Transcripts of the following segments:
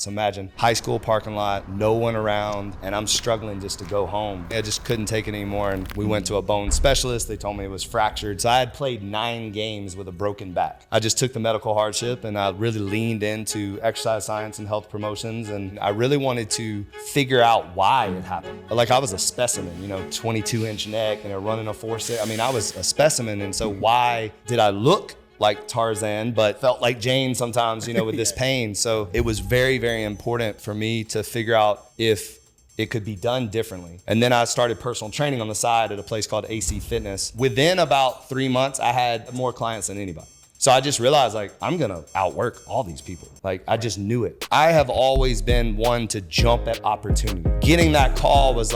So imagine high school parking lot, no one around, and I'm struggling just to go home. I just couldn't take it anymore, and we went to a bone specialist. They told me it was fractured. So I had played 9 games with a broken back. I just took the medical hardship, and I really leaned into exercise science and health promotions, and I really wanted to figure out why it happened. Like, I was a specimen, 22-inch neck, running a 4.6. I mean, I was a specimen, and so why did I look like Tarzan, but felt like Jane sometimes, with this pain? So it was very, very important for me to figure out if it could be done differently. And then I started personal training on the side at a place called AC Fitness. Within about 3 months, I had more clients than anybody. So I just realized, I'm gonna outwork all these people. I just knew it. I have always been one to jump at opportunity. Getting that call was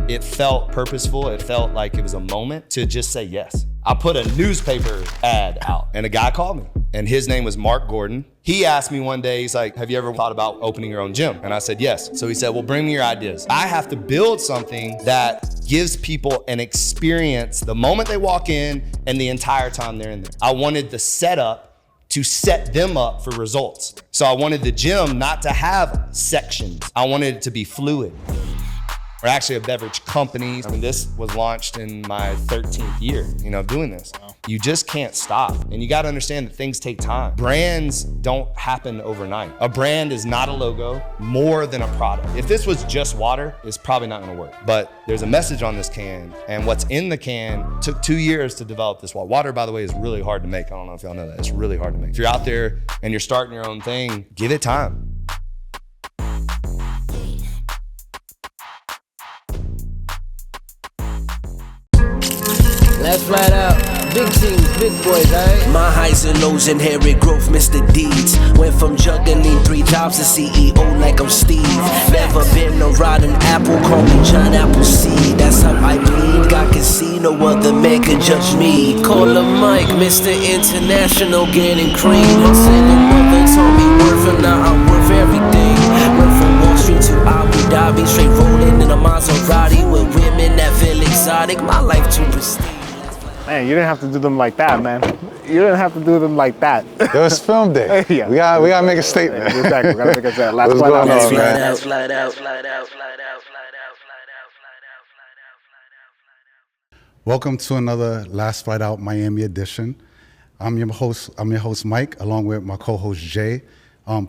it felt purposeful. It felt like it was a moment to just say yes. I put a newspaper ad out and a guy called me, and his name was Mark Gordon. He asked me one day, he's like, have you ever thought about opening your own gym? And I said, yes. So he said, well, bring me your ideas. I have to build something that gives people an experience the moment they walk in and the entire time they're in there. I wanted the setup to set them up for results. So I wanted the gym not to have sections. I wanted it to be fluid. We're actually a beverage company. This was launched in my 13th year, of doing this. Wow. You just can't stop. And you gotta understand that things take time. Brands don't happen overnight. A brand is not a logo, more than a product. If this was just water, it's probably not gonna work. But there's a message on this can, and what's in the can took 2 years to develop this water. Water, by the way, is really hard to make. I don't know if y'all know that. It's really hard to make. If you're out there and you're starting your own thing, give it time. That's flat out. Big teams, big boys, alright? My highs and lows inherit growth, Mr. Deeds. Went from juggling 3 jobs to CEO like I'm Steve. Never been a rotten apple, call me John Appleseed. That's how I bleed. God can see, no other man can judge me. Call him Mike, Mr. International, getting cream. Single mother told me worth, and now I'm worth everything. Went from Wall Street to Abu Dhabi, straight rolling in a Maserati with women that feel exotic. My life too pristine. Man, you didn't have to do them like that, man. You didn't have to do them like that. It was film day. Yeah. We gotta make a statement. Exactly. We gotta make a statement. Last What's flight going out, on, man? Flat out. Welcome to another Last Flight Out Miami edition. I'm your host Mike, along with my co-host Jay.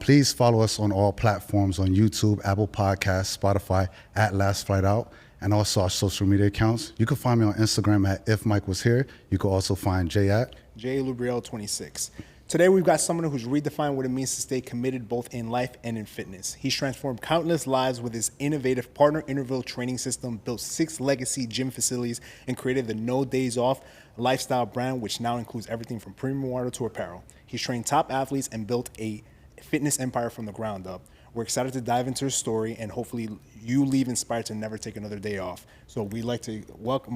Please follow us on all platforms on YouTube, Apple Podcasts, Spotify at Last Flight Out, and also our social media accounts. You can find me on Instagram at If Mike Was Here. You can also find Jay at JLubriel26. Today we've got someone who's redefined what it means to stay committed both in life and in fitness. He's transformed countless lives with his innovative partner interval training system, built 6 legacy gym facilities, and created the No Days Off lifestyle brand, which now includes everything from premium water to apparel. He's trained top athletes and built a fitness empire from the ground up. We're excited to dive into his story, and hopefully you leave inspired to never take another day off. So we'd like to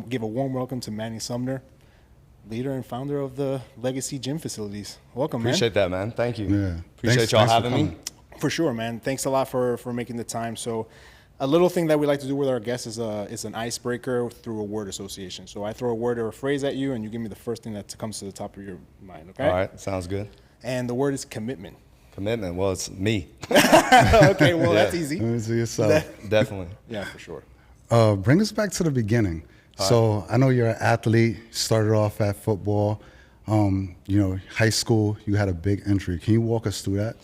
give a warm welcome to Manning Sumner, leader and founder of the Legacy Gym Facilities. Welcome, man. Appreciate that, man. Thank you. Yeah. Appreciate y'all having me. For sure, man. Thanks a lot for making the time. So a little thing that we like to do with our guests is an icebreaker through a word association. So I throw a word or a phrase at you, and you give me the first thing that comes to the top of your mind, okay? All right, sounds good. And the word is commitment. Commitment, well, it's me. Okay, well, that's easy. to yourself. Definitely. Yeah, for sure. Bring us back to the beginning. So I know you're an athlete, started off at football. High school, you had a big injury. Can you walk us through that?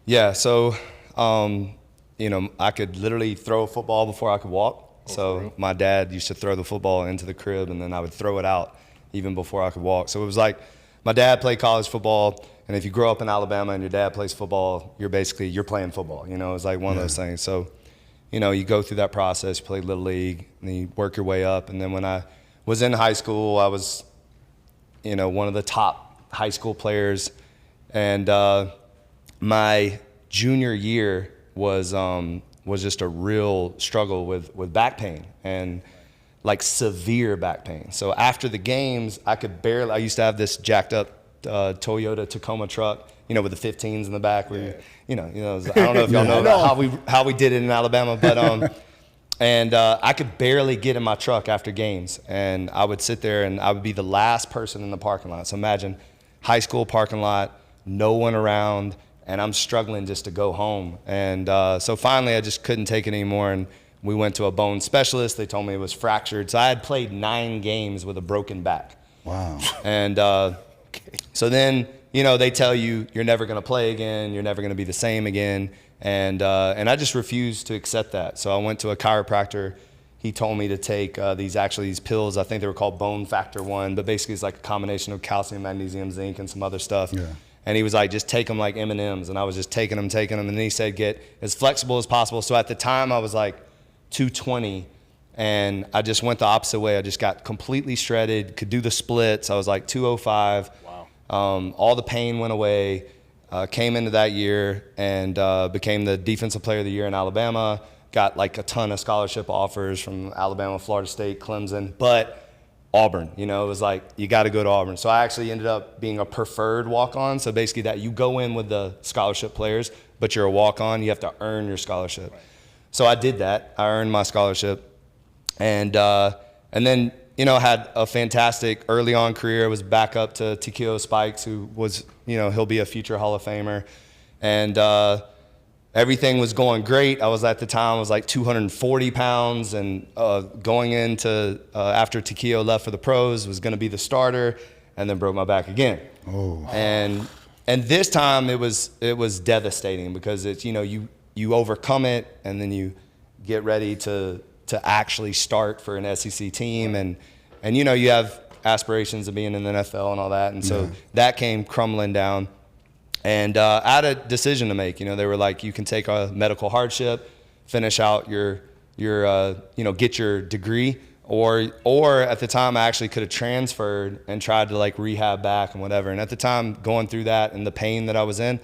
Yeah, so, I could literally throw a football before I could walk. So my dad used to throw the football into the crib, and then I would throw it out even before I could walk. So it was like my dad played college football, and if you grow up in Alabama and your dad plays football, you're playing football. It's like one of those things. So, you go through that process, you play Little League, and then you work your way up. And then when I was in high school, I was, one of the top high school players. And my junior year was just a real struggle with back pain and like severe back pain. So after the games, I used to have this jacked up Toyota Tacoma truck, with the 15s in the back. Where, I don't know if y'all know about how we did it in Alabama, but and I could barely get in my truck after games, and I would sit there and I would be the last person in the parking lot. So imagine high school parking lot, no one around, and I'm struggling just to go home. And so finally I just couldn't take it anymore, and we went to a bone specialist. They told me it was fractured. So I had played 9 games with a broken back. Wow. And so then, they tell you you're never going to play again, you're never going to be the same again. And I just refused to accept that. So I went to a chiropractor. He told me to take these pills. I think they were called Bone Factor 1, but basically it's like a combination of calcium, magnesium, zinc, and some other stuff. Yeah. And he was like, just take them like M&Ms. And I was just taking them. And then he said, get as flexible as possible. So at the time I was like 220, and I just went the opposite way. I just got completely shredded, could do the splits. I was like 205. Wow. All the pain went away. Came into that year and became the defensive player of the year in Alabama. Got like a ton of scholarship offers from Alabama, Florida State, Clemson, but Auburn, it was like, you got to go to Auburn. So I actually ended up being a preferred walk-on. So basically that you go in with the scholarship players, but you're a walk-on. You have to earn your scholarship. Right. So I did that. I earned my scholarship, and then had a fantastic early on career. I was back up to Tikio Spikes, who was he'll be a future Hall of Famer, and everything was going great. I was at the time like 240 pounds, and going into after Tikio left for the pros, was going to be the starter, and then broke my back again. Oh. And this time it was devastating, because it's you overcome it, and then you get ready to actually start for an SEC team, and you have aspirations of being in the NFL and all that, and so that came crumbling down. And I had a decision to make. They were like, you can take a medical hardship, finish out your get your degree, or at the time I actually could have transferred and tried to like rehab back and whatever. And at the time, going through that and the pain that I was in,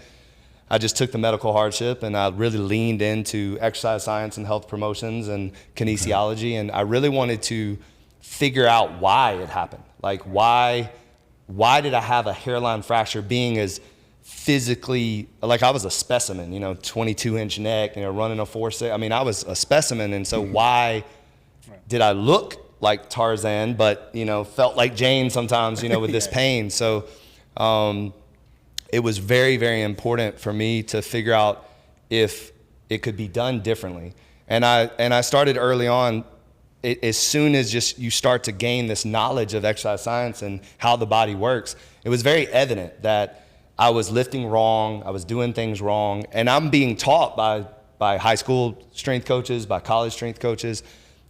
I just took the medical hardship, and I really leaned into exercise science and health promotions and kinesiology. And I really wanted to figure out why it happened. Like, why did I have a hairline fracture, being as physically, like I was a specimen, 22-inch neck, running a 4.6. I mean, I was a specimen. And so why did I look like Tarzan, but, felt like Jane sometimes, with this pain? So it was very, very important for me to figure out if it could be done differently. And I started early on. As soon as just you start to gain this knowledge of exercise science and how the body works, it was very evident that I was lifting wrong, I was doing things wrong, and I'm being taught by high school strength coaches, by college strength coaches.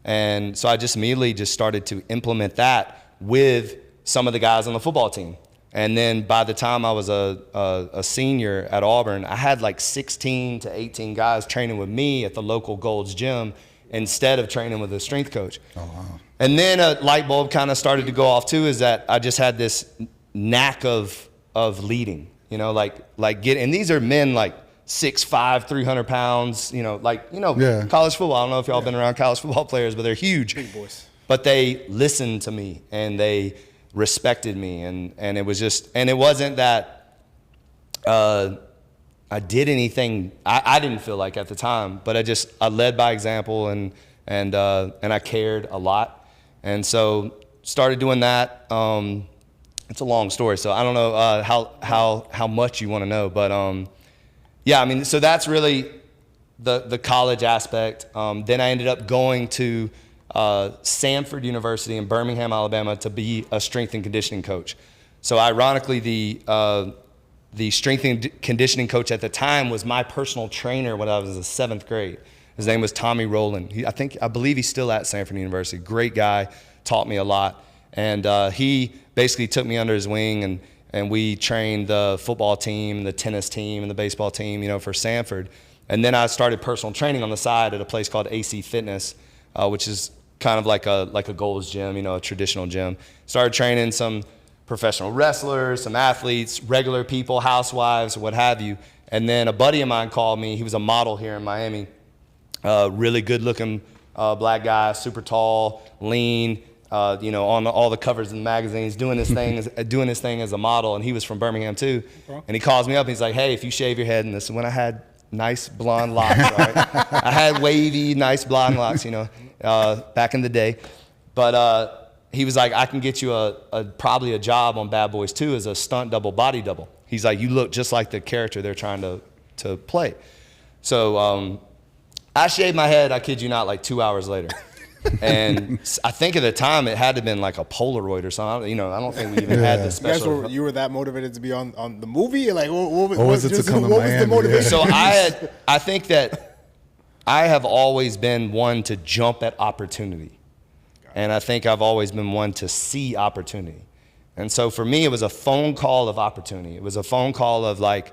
And so I just immediately just started to implement that with some of the guys on the football team. And then by the time I was a senior at Auburn, I had like 16 to 18 guys training with me at the local Gold's Gym instead of training with a strength coach. Oh, wow. And then a light bulb kind of started to go off too, is that I just had this knack of leading, and these are men like 6'5", 300 pounds, college football. I don't know if y'all been around college football players, but they're huge. Big boys. But they listened to me, and they respected me, and it was just, and it wasn't that I did anything I didn't feel like at the time, but I led by example, and I cared a lot, and so started doing that. It's a long story, so I don't know how much you want to know, but so that's really the college aspect. Then I ended up going to Samford University in Birmingham, Alabama, to be a strength and conditioning coach. So ironically, the strength and conditioning coach at the time was my personal trainer when I was in 7th grade. His name was Tommy Rowland. I believe he's still at Samford University. Great guy, taught me a lot. And he basically took me under his wing, and we trained the football team, the tennis team, and the baseball team, for Samford. And then I started personal training on the side at a place called AC Fitness, which is kind of like a Gold's Gym, a traditional gym. Started training some professional wrestlers, some athletes, regular people, housewives, what have you. And then a buddy of mine called me. He was a model here in Miami, really good-looking black guy, super tall, lean, on all the covers in the magazines, doing his thing as a model. And he was from Birmingham too. Okay. And he calls me up. And he's like, "Hey, if you shave your head," and this is when I had nice blonde locks, right? I had wavy, nice blonde locks, back in the day. But he was like, "I can get you probably a job on Bad Boys 2 as a stunt double, body double." He's like, you look just like the character they're trying to play. So I shaved my head, I kid you not, like 2 hours later. And I think at the time it had to have been like a Polaroid or something. You know, I don't think we even had the special. You were that motivated to be on the movie? Like, what was it to come to what was the Miami? motivation? So I think that I have always been one to jump at opportunity. And I think I've always been one to see opportunity. And so for me, it was a phone call of opportunity. It was a phone call of like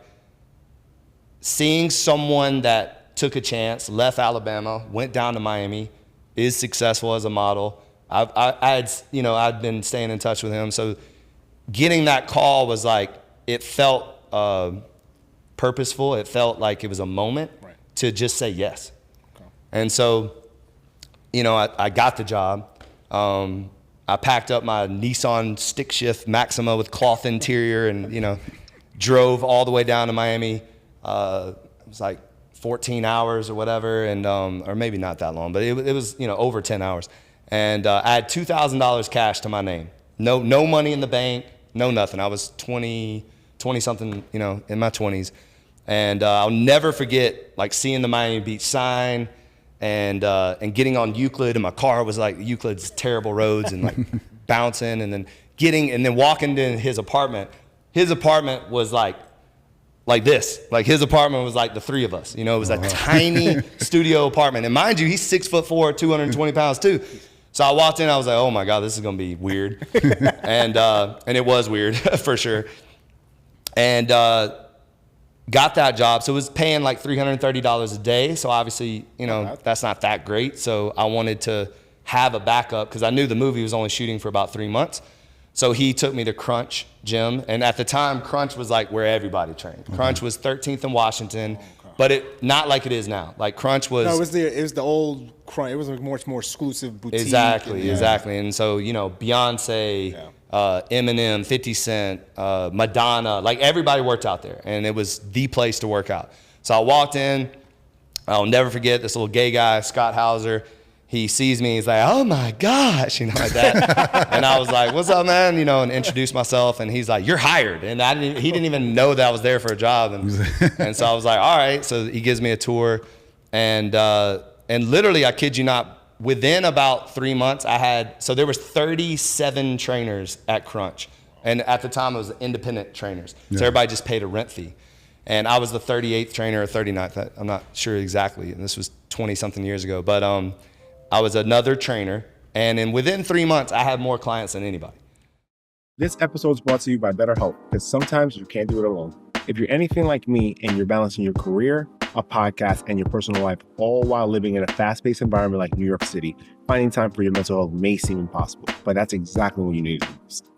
seeing someone that took a chance, left Alabama, went down to Miami, is successful as a model. I'd been staying in touch with him. So getting that call was like, it felt purposeful. It felt like it was a moment to just say yes. Okay. And so, you know, I got the job. I packed up my Nissan stick shift Maxima with cloth interior and, you know, drove all the way down to Miami. It was like 14 hours or whatever, and or maybe not that long, but it was, you know, over 10 hours. And I had $2,000 cash to my name. No money in the bank, no nothing. I was 20 something, you know, in my 20s. And I'll never forget like seeing the Miami Beach sign and getting on Euclid, and my car was like Euclid's terrible roads and like bouncing, and then walking to his apartment. His apartment was like this. Like his apartment was like the three of us. You know, it was a tiny studio apartment. And mind you, he's 6'4", 220 pounds too. So I walked in, I was like, oh my God, this is gonna be weird. and it was weird for sure. And got that job. So it was paying like $330 a day. So obviously, you know, that's not that great. So I wanted to have a backup because I knew the movie was only shooting for about 3 months. So he took me to Crunch Gym. And at the time, Crunch was like where everybody trained. Crunch was 13th in Washington, but it not like it is now. Like Crunch was. No, it was the old Crunch. It was a much more exclusive boutique. Exactly. And so, you know, Beyonce, Eminem, 50 Cent, Madonna, like everybody worked out there, and it was the place to work out. So I walked in. I'll never forget this little gay guy, Scott Hauser. He sees me, he's like, oh my gosh, you know, like that. And I was like, what's up, man? You know, and introduced myself, and he's like, you're hired. And he didn't even know that I was there for a job. And so I was like, all right. So he gives me a tour, and literally, I kid you not, within about 3 months, so there was 37 trainers at Crunch. And at the time, it was independent trainers. So everybody just paid a rent fee. And I was the 38th trainer or 39th. I'm not sure exactly. And this was 20-something years ago. But I was another trainer. And within 3 months, I had more clients than anybody. This episode is brought to you by BetterHelp, because sometimes you can't do it alone. If you're anything like me and you're balancing your career, a podcast, and your personal life, all while living in a fast-paced environment like New York City, finding time for your mental health may seem impossible, but that's exactly what you need to do.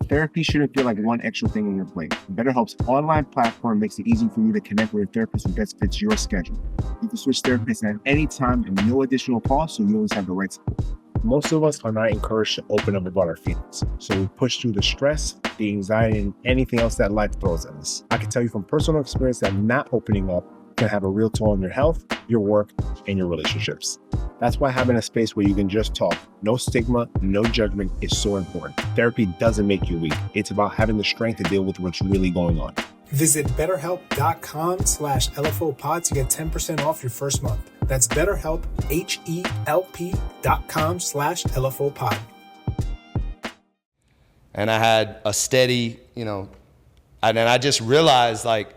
Therapy shouldn't feel like one extra thing on your plate. BetterHelp's online platform makes it easy for you to connect with a therapist who best fits your schedule. You can switch therapists at any time at no additional cost, so you always have the right support. Most of us are not encouraged to open up about our feelings, so we push through the stress, the anxiety, and anything else that life throws at us. I can tell you from personal experience that not opening up can have a real toll on your health, your work, and your relationships. That's why having a space where you can just talk, no stigma, no judgment, is so important. Therapy doesn't make you weak. It's about having the strength to deal with what's really going on. Visit BetterHelp.com/LFOPod to get 10% off your first month. That's BetterHelp, HELP.com/LFOPod. And I had a steady, you know, and then I just realized, like,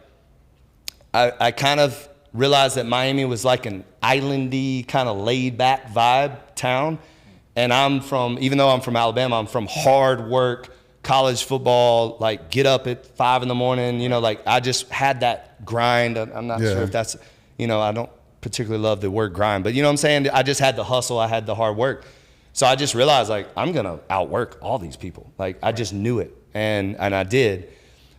I kind of realized that Miami was like an islandy, kind of laid back vibe town. And even though I'm from Alabama, I'm from hard work, college football, like get up at 5 a.m, you know, like I just had that grind. I'm not sure if that's, you know, I don't particularly love the word grind, but you know what I'm saying? I just had the hustle, I had the hard work. So I just realized, like, I'm gonna outwork all these people. Like, I just knew it, and I did.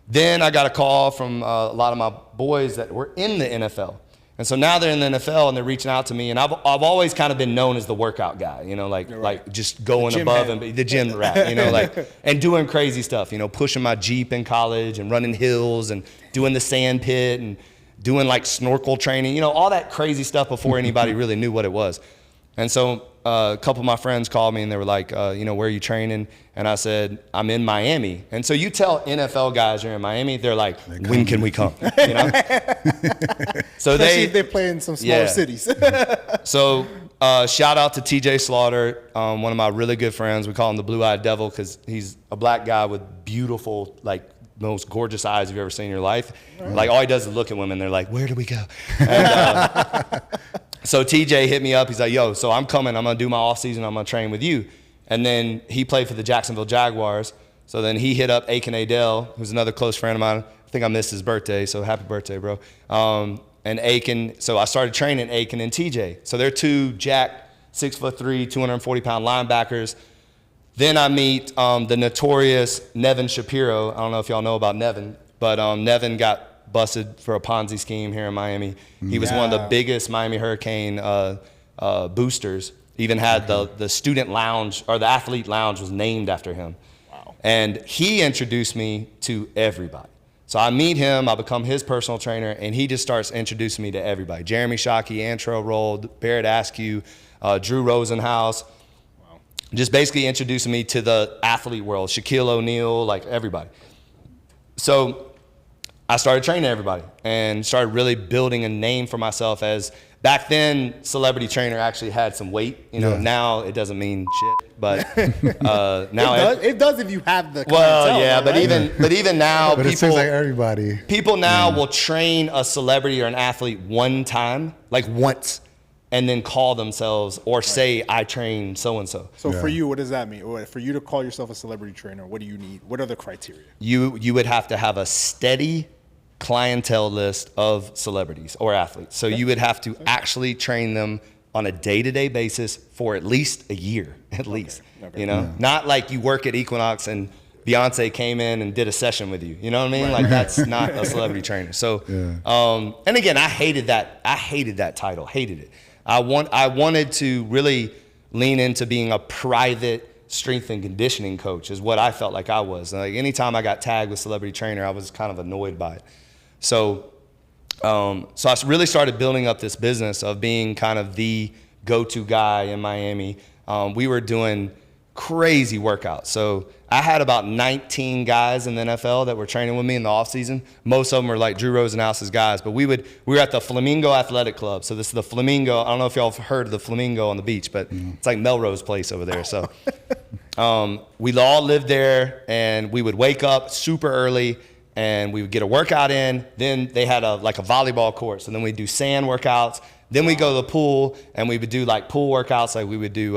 Then I got a call from a lot of my boys that were in the NFL. And so now they're in the NFL and they're reaching out to me, and I've always kind of been known as the workout guy, you know, like just going above and the gym rat, you know, like, and doing crazy stuff, you know, pushing my Jeep in college and running hills and doing the sand pit and doing like snorkel training, you know, all that crazy stuff before anybody really knew what it was. And so a couple of my friends called me and they were like, you know, where are you training? And I said, I'm in Miami. And so you tell NFL guys you're in Miami, they're like, when can we come? You know? So Especially if they play in some smaller cities. So shout out to TJ Slaughter, one of my really good friends. We call him the Blue-Eyed Devil because he's a black guy with beautiful, like, most gorgeous eyes you've ever seen in your life. Right. Like, all he does is look at women. They're like, where do we go? And, so TJ hit me up. He's like, yo, so I'm coming. I'm going to do my off season. I'm going to train with you. And then he played for the Jacksonville Jaguars. So then he hit up Aiken Adele, who's another close friend of mine. I think I missed his birthday, so happy birthday, bro. And Aiken, so I started training Aiken and TJ. So they're two jacked, 6'3", 240-pound linebackers. Then I meet the notorious Nevin Shapiro. I don't know if y'all know about Nevin, but Nevin got busted for a Ponzi scheme here in Miami. He was one of the biggest Miami Hurricane boosters. Even had the student lounge, or the athlete lounge was named after him. Wow. And he introduced me to everybody. So I meet him, I become his personal trainer, and he just starts introducing me to everybody. Jeremy Shockey, Antrell Roll, Barrett Askew, Drew Rosenhaus. Wow. Just basically introducing me to the athlete world, Shaquille O'Neal, like everybody. So I started training everybody and started really building a name for myself as, back then, celebrity trainer actually had some weight. You know, now it doesn't mean shit, but now it does if you have the well, yeah, right? but even now, but it seems like everybody. People now will train a celebrity or an athlete one time, like once, and then call themselves or say, I train so-and-so. So for you, what does that mean? For you to call yourself a celebrity trainer, what do you need? What are the criteria? You would have to have a steady clientele list of celebrities or athletes. So you would have to actually train them on a day-to-day basis for at least a year, at least. Okay. You know, not like you work at Equinox and Beyonce came in and did a session with you. You know what I mean? Like, that's not a celebrity trainer. So, and again, I hated that title, hated it. I wanted to really lean into being a private strength and conditioning coach is what I felt like I was. Like, anytime I got tagged with celebrity trainer, I was kind of annoyed by it. So I really started building up this business of being kind of the go-to guy in Miami. We were doing crazy workouts. So I had about 19 guys in the NFL that were training with me in the off season. Most of them were like Drew Rosenhaus's guys, but we were at the Flamingo Athletic Club. So this is the Flamingo. I don't know if y'all have heard of the Flamingo on the beach, but it's like Melrose Place over there. So we all lived there, and we would wake up super early and we would get a workout in. Then they had a volleyball court. So then we'd do sand workouts. Then we'd go to the pool and we would do like pool workouts. Like we would do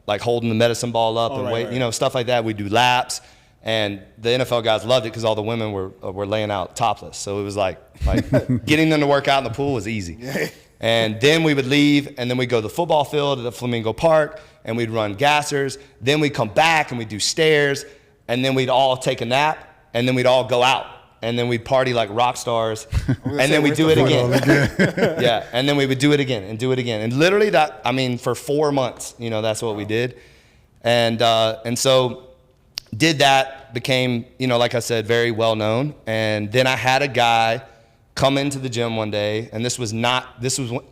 like holding the medicine ball up and weight, you know, stuff like that. We'd do laps. And the NFL guys loved it because all the women were laying out topless. So it was like getting them to work out in the pool was easy. And then we would leave, and then we'd go to the football field at the Flamingo Park, and we'd run gassers. Then we'd come back, and we'd do stairs, and then we'd all take a nap, and then we'd all go out, and then we'd party like rock stars, and then we'd do it again. Yeah, and then we would do it again and do it again. And literally for 4 months, you know, that's what we did. And so did that, became, you know, like I said, very well known. And then I had a guy come into the gym one day, and this was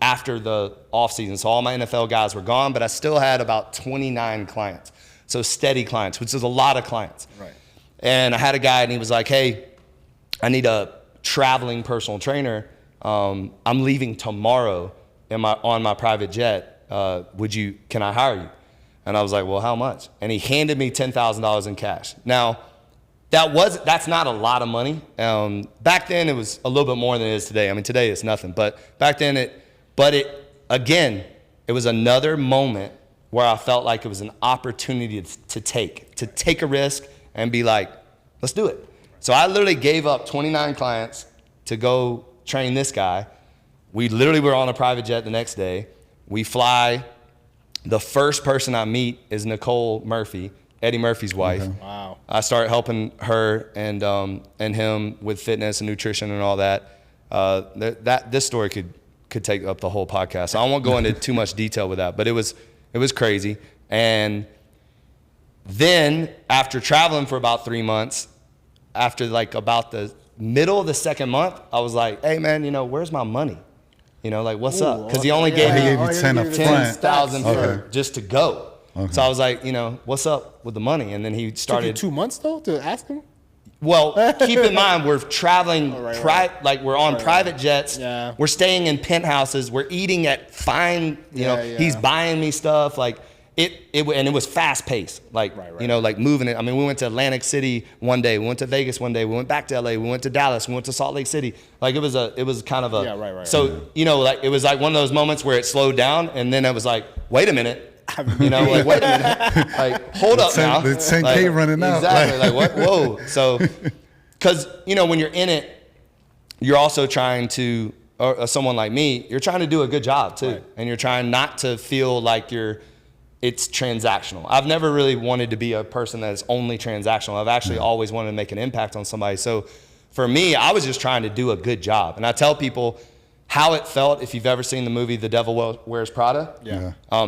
after the off season. So all my NFL guys were gone, but I still had about 29 clients. So steady clients, which is a lot of clients. Right. And I had a guy, and he was like, hey, I need a traveling personal trainer. I'm leaving tomorrow on my private jet. Can I hire you? And I was like, well, how much? And he handed me $10,000 in cash. Now, that's not a lot of money. Back then, it was a little bit more than it is today. I mean, today it's nothing. But back then, it was another moment where I felt like it was an opportunity to take a risk and be like, let's do it. So I literally gave up 29 clients to go train this guy. We literally were on a private jet the next day. We fly. The first person I meet is Nicole Murphy, Eddie Murphy's wife. Okay. Wow. I start helping her and him with fitness and nutrition and all that. This story could take up the whole podcast. So I won't go into too much detail with that, but it was crazy. And then after traveling for about 3 months, after like about the middle of the second month, I was like, hey man, you know, where's my money? You know, like, what's up? Because okay. he only gave He me gave you 10 up front. 10,000 Okay. for just to go. Okay. So I was like, you know, what's up with the money? And then he Took you started. 2 months though to ask him. Well, keep in mind, we're traveling, like we're on private jets. Yeah. We're staying in penthouses. We're eating at fine, you know, he's buying me stuff. Like and it was fast paced. Like, you know, like moving it. I mean, we went to Atlantic City one day. We went to Vegas one day. We went back to LA. We went to Dallas. We went to Salt Lake City. Like it was kind of a, so, you know, like it was like one of those moments where it slowed down and then it was like, wait a minute. You know, like, wait a minute, like, hold up now. The 10K like, running out. Exactly, like, what? Whoa. So, because, you know, when you're in it, you're also trying to, or someone like me, you're trying to do a good job too. And you're trying not to feel like it's transactional. I've never really wanted to be a person that is only transactional. I've actually always wanted to make an impact on somebody. So for me, I was just trying to do a good job. And I tell people, how it felt, if you've ever seen the movie The Devil Wears Prada,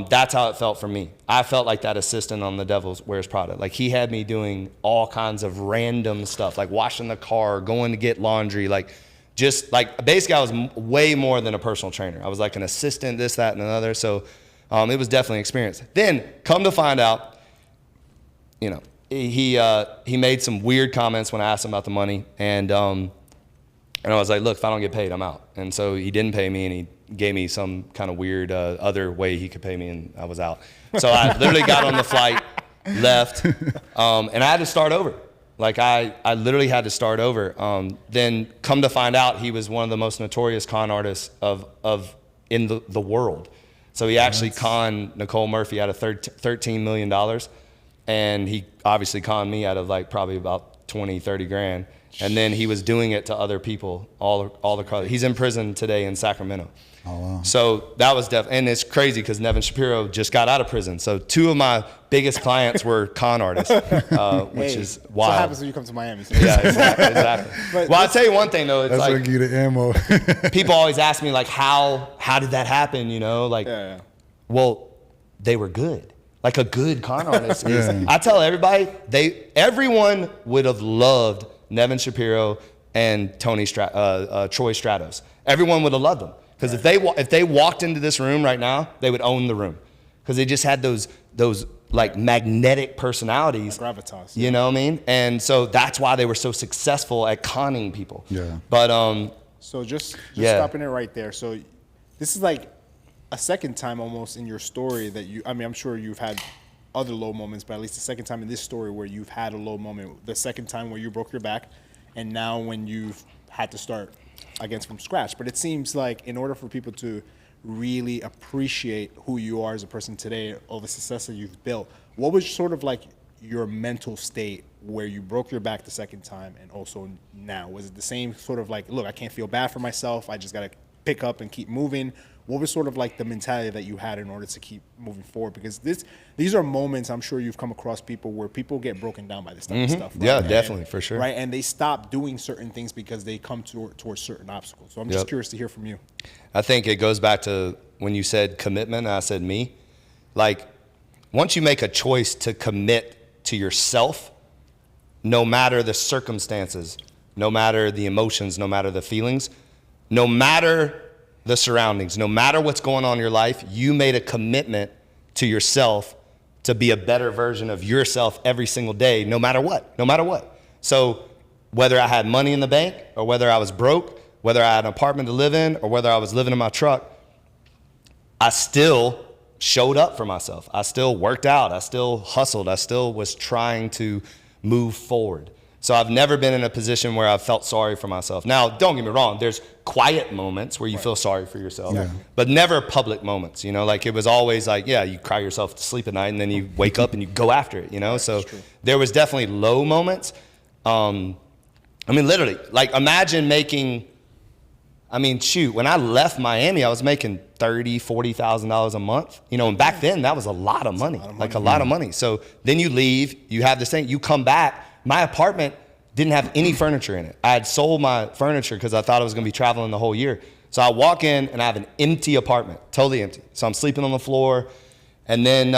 that's how it felt for me. I felt like that assistant on The Devil Wears Prada. Like he had me doing all kinds of random stuff, like washing the car, going to get laundry, like just like basically I was way more than a personal trainer. I was like an assistant, this, that, and another. So it was definitely an experience. Then come to find out, you know, he made some weird comments when I asked him about the money, and I was like, look, if I don't get paid, I'm out. And so he didn't pay me, and he gave me some kind of weird other way he could pay me, and I was out. So I literally got on the flight, left, and I had to start over. Like I literally had to start over. Then come to find out, he was one of the most notorious con artists in the world. So he actually conned Nicole Murphy out of $13 million, and he obviously conned me out of like probably about 20, 30 grand. And then he was doing it to other people all across. He's in prison today in Sacramento. Oh, wow. So that was and it's crazy because Nevin Shapiro just got out of prison. So two of my biggest clients were con artists, which is wild. So what happens when you come to Miami? Yeah, exactly. Well, I'll tell you one thing though. It's That's like what give you the ammo. people always ask me like, how did that happen? You know, like, well, they were good. Like a good con artist is. I tell everybody, everyone would have loved Nevin Shapiro and Troy Stratos. Everyone would have loved them because if they walked into this room right now, they would own the room because they just had those like magnetic personalities. Like gravitas. You know what I mean? And so that's why they were so successful at conning people. Yeah. But so just stopping it right there. So this is like a second time almost in your story that I'm sure you've had other low moments, but at least the second time in this story where you've had a low moment, the second time where you broke your back, and now when you've had to start again from scratch. But it seems like in order for people to really appreciate who you are as a person today, all the success that you've built, what was sort of like your mental state where you broke your back the second time and also now? Was it the same sort of like, look, I can't feel bad for myself, I just got to pick up and keep moving? What was sort of like the mentality that you had in order to keep moving forward? Because these are moments, I'm sure you've come across people where people get broken down by this type of stuff. Right? Yeah, definitely, for sure. Right, and they stop doing certain things because they come towards certain obstacles. So I'm just curious to hear from you. I think it goes back to when you said commitment and I said me. Like, once you make a choice to commit to yourself, no matter the circumstances, no matter the emotions, no matter the feelings, no matter the surroundings, no matter what's going on in your life, you made a commitment to yourself to be a better version of yourself every single day, no matter what. So whether I had money in the bank or whether I was broke, whether I had an apartment to live in or whether I was living in my truck, I still showed up for myself. I still worked out. I still hustled. I still was trying to move forward. So I've never been in a position where I've felt sorry for myself. Now, don't get me wrong. There's quiet moments where you feel sorry for yourself, but never public moments. You know, like it was always like, you cry yourself to sleep at night and then you wake up and you go after it, you know? So there was definitely low moments. I mean, literally, like imagine when I left Miami, I was making $30,000, $40,000 a month, you know, and back then that was a lot of money, a lot of money. So then you leave, you have this thing, you come back. My apartment didn't have any furniture in it. I had sold my furniture because I thought I was going to be traveling the whole year. So I walk in and I have an empty apartment, totally empty. So I'm sleeping on the floor. And then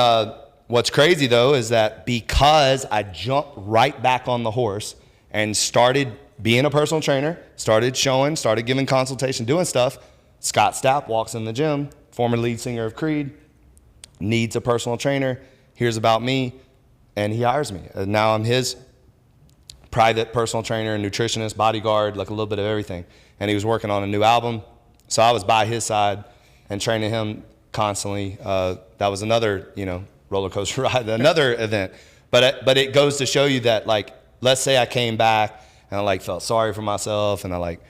what's crazy though is that because I jumped right back on the horse and started being a personal trainer, started giving consultation, doing stuff, Scott Stapp walks in the gym, former lead singer of Creed, needs a personal trainer, hears about me, and he hires me. And now I'm his private personal trainer, nutritionist, bodyguard, like a little bit of everything. And he was working on a new album, so I was by his side and training him constantly. That was another, roller coaster ride, another event. But it goes to show you that, like, let's say I came back and I like felt sorry for myself and I like,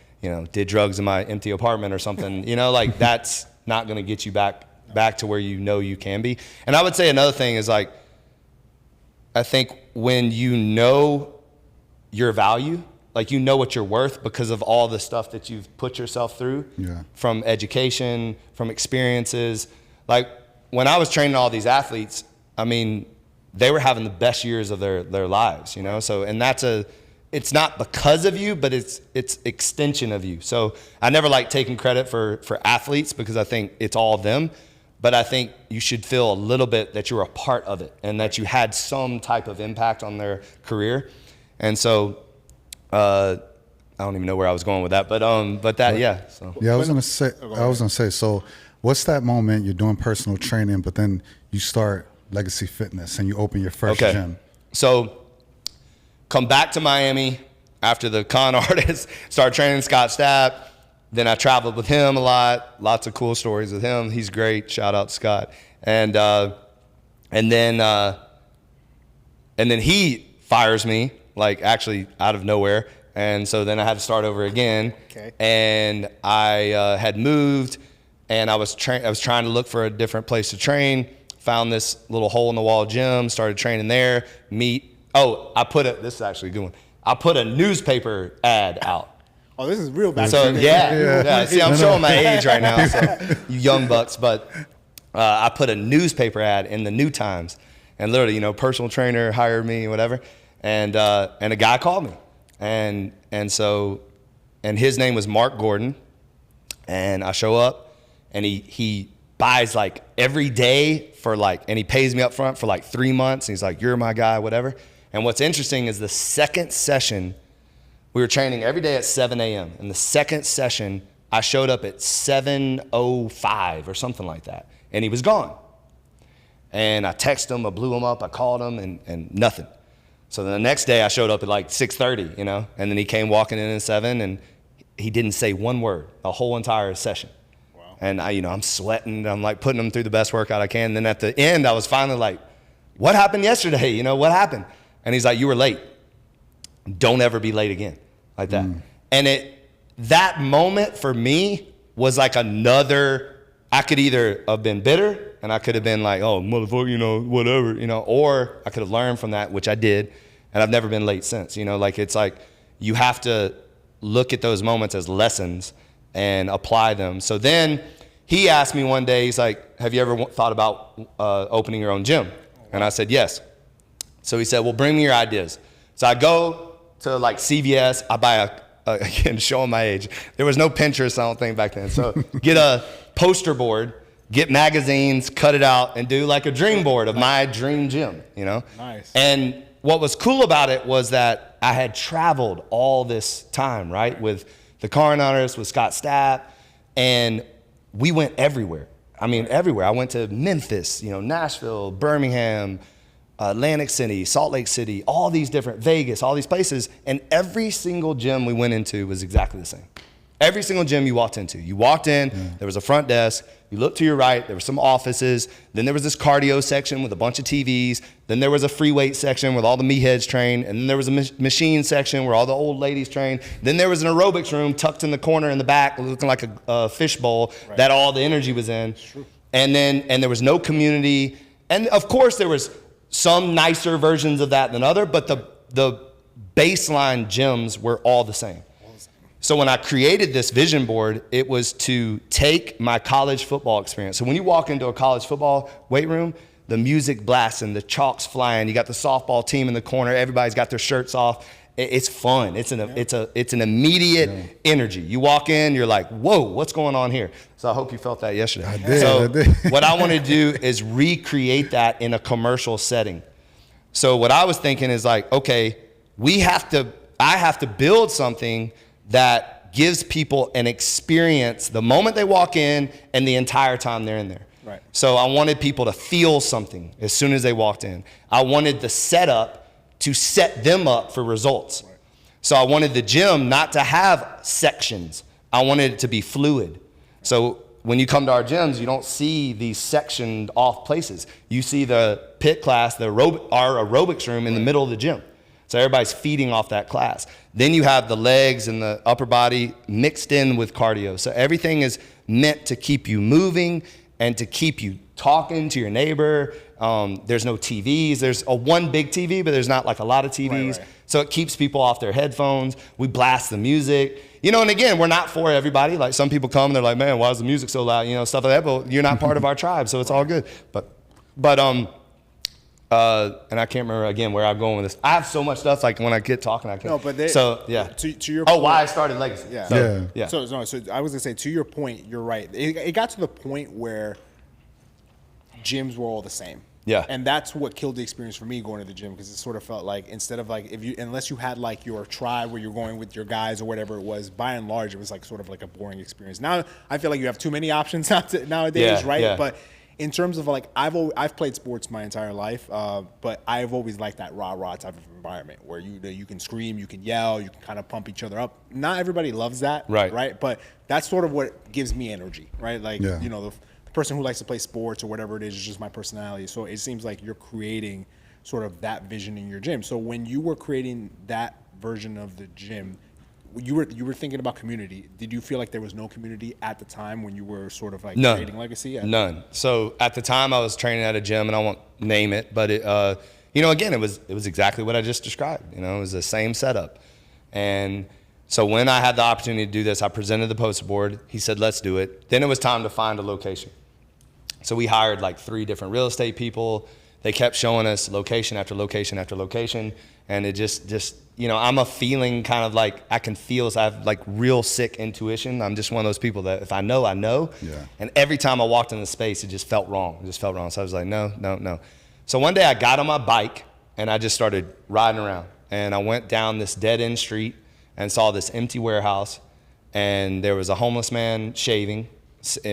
did drugs in my empty apartment or something, like that's not going to get you back to where you can be. And I would say another thing is, like, I think when you know your value, like you know what you're worth because of all the stuff that you've put yourself through, from education, from experiences. Like when I was training all these athletes, I mean, they were having the best years of their lives, So, and it's not because of you, but it's extension of you. So I never like taking credit for athletes because I think it's all them. But I think you should feel a little bit that you're a part of it and that you had some type of impact on their career. And so I don't even know where I was going with that, but that, yeah. So. Yeah, I was gonna say. So, what's that moment you're doing personal training, but then you start Legacy Fitness and you open your first gym? So, come back to Miami after the con artist, start training Scott Stapp. Then I traveled with him a lot, lots of cool stories with him. He's great. Shout out to Scott. And then he fires me, like actually out of nowhere. And so then I had to start over again. Okay. And I had moved, and I was trying to look for a different place to train. Found this little hole in the wall gym, started training there. This is actually a good one. I put a newspaper ad out. Oh, this is real bad. So yeah. See, I'm showing my age right now, so you young bucks. But I put a newspaper ad in the New Times, and literally, personal trainer hired me, whatever. And a guy called me, and his name was Mark Gordon, and I show up, and he buys like every day and he pays me up front for like 3 months. And he's like, "You're my guy," whatever. And what's interesting is the second session. We were training every day at 7 a.m. In the second session, I showed up at 7:05 or something like that. And he was gone. And I texted him, I blew him up, I called him, and nothing. So then the next day, I showed up at like 6:30, And then he came walking in at 7, and he didn't say one word the whole entire session. Wow. And I'm sweating. I'm like putting him through the best workout I can. And then at the end, I was finally like, "What happened yesterday? What happened?" And he's like, "You were late. Don't ever be late again," like that. And that moment for me was like I could either have been bitter and I could have been like, "Oh, motherfucker, whatever, or I could have learned from that, which I did. And I've never been late since, like, it's like, you have to look at those moments as lessons and apply them. So then he asked me one day, he's like, "Have you ever thought about opening your own gym?" And I said, "Yes." So he said, "Well, bring me your ideas." So I go to like CVS, I buy again, showing my age. There was no Pinterest, I don't think, back then. So get a poster board, get magazines, cut it out, and do like a dream board of my dream gym, Nice. And what was cool about it was that I had traveled all this time, right, with the con artist, with Scott Stapp, and we went everywhere. I mean, everywhere. I went to Memphis, Nashville, Birmingham, Atlantic City, Salt Lake City, all these different, Vegas, all these places, and every single gym we went into was exactly the same. Every single gym you walked into. You walked in, there was a front desk, you looked to your right, there were some offices, then there was this cardio section with a bunch of TVs, then there was a free weight section with all the meatheads trained, and then there was a machine section where all the old ladies trained, then there was an aerobics room tucked in the corner in the back looking like a fishbowl that all the energy was in, and there was no community, and of course there was some nicer versions of that than other, but the baseline gyms were all the same. So when I created this vision board, it was to take my college football experience. So when you walk into a college football weight room, the music blasting, the chalk's flying, you got the softball team in the corner, everybody's got their shirts off. It's fun. It's an immediate energy. You walk in, you're like, "Whoa, what's going on here?" So I hope you felt that yesterday. I did. What I want to do is recreate that in a commercial setting. So what I was thinking is like, okay, I have to build something that that gives people an experience the moment they walk in and the entire time they're in there. Right. So I wanted people to feel something as soon as they walked in. I wanted the setup to set them up for results. Right. So I wanted the gym not to have sections. I wanted it to be fluid. So when you come to our gyms, you don't see these sectioned off places. You see the pit class, our aerobics room in the middle of the gym. So everybody's feeding off that class. Then you have the legs and the upper body mixed in with cardio. So everything is meant to keep you moving and to keep you talking to your neighbor. There's no TVs. There's one big TV, but there's not like a lot of TVs. Right. So it keeps people off their headphones. We blast the music. You know, and again, we're not for everybody. Like some people come and they're like, man, why is the music so loud? You know, stuff like that. But you're not part of our tribe, so it's all good. But and I can't remember again where I'm going with this. I have so much stuff. Like when I get talking, I can't. No, but so yeah. To your point, why I started Legacy. Yeah. So I was gonna say, to your point, you're right. It got to the point where gyms were all the same. Yeah. And that's what killed the experience for me going to the gym, because it sort of felt like, instead of like, unless you had like your tribe where you're going with your guys or whatever it was, by and large, it was like sort of like a boring experience. Now I feel like you have too many options nowadays, right? Yeah. But in terms of like, I've played sports my entire life, but I've always liked that rah-rah type of environment where you can scream, you can yell, you can kind of pump each other up. Not everybody loves that, right? But that's sort of what gives me energy, right? Like, you know, the person who likes to play sports or whatever it is just my personality. So it seems like you're creating sort of that vision in your gym. So when you were creating that version of the gym, you were thinking about community. Did you feel like there was no community at the time when you were sort of like creating Legacy? None. So at the time I was training at a gym, and I won't name it, but it, you know, again, it was exactly what I just described. You know, it was the same setup. And so when I had the opportunity to do this, I presented the poster board. He said, let's do it. Then it was time to find a location. So we hired like 3 different real estate people. They kept showing us location after location after location. And it just, you know, I'm a feeling kind of like, I can feel, so I have like real sick intuition. I'm just one of those people that if I know, I know. Yeah. And every time I walked in the space, it just felt wrong. It just felt wrong. So I was like, no. So one day I got on my bike and I just started riding around. And I went down this dead end street and saw this empty warehouse. And there was a homeless man shaving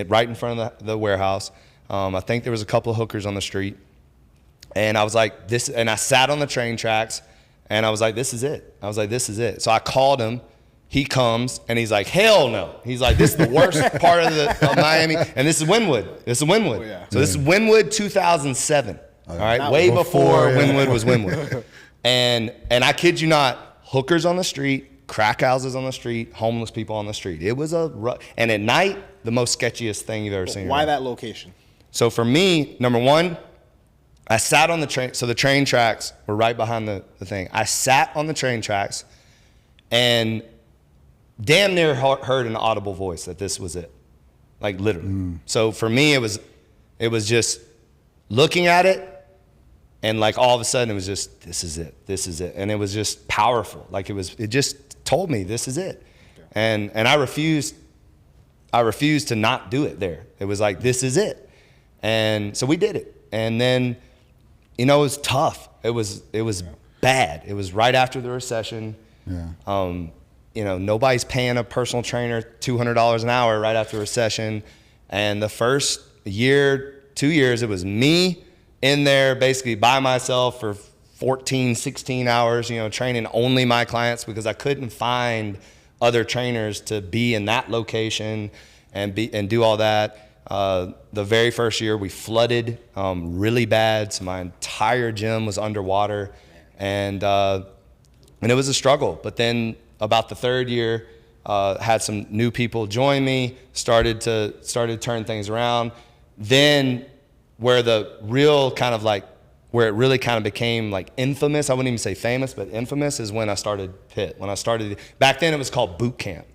right in front of the warehouse. I think there was a couple of hookers on the street. And I was like, this, and I sat on the train tracks and I was like, this is it. So I called him. He comes and he's like, hell no. He's like, this is the worst part of Miami. And this is Wynwood. Oh, yeah. So this is Wynwood 2007. All right, way before Wynwood was Wynwood. And I kid you not, hookers on the street, crack houses on the street, homeless people on the street. It was and at night, the most sketchiest thing you've ever seen. Why that location? So for me, number one, I sat on the train. So the train tracks were right behind the thing. I sat on the train tracks and damn near heard an audible voice that this was it, like literally. So for me, it was just looking at it, and like all of a sudden it was just, this is it. And it was just powerful. Like it just told me this is it. Okay. And I refused to not do it there. It was like, this is it. And so we did it. And then, you know, it was tough. It was bad. It was right after the recession. Yeah. You know, nobody's paying a personal trainer $200 an hour right after the recession. And the first year, 2 years, it was me in there basically by myself for 14, 16 hours, you know, training only my clients because I couldn't find other trainers to be in that location and do all that. The very first year we flooded really bad, so my entire gym was underwater, and it was a struggle. But then about the third year, had some new people join me, started to turn things around. Then where the real kind of like, where it really kind of became like infamous, I wouldn't even say famous, but infamous, is when I started P.I.T. Back then it was called boot camp.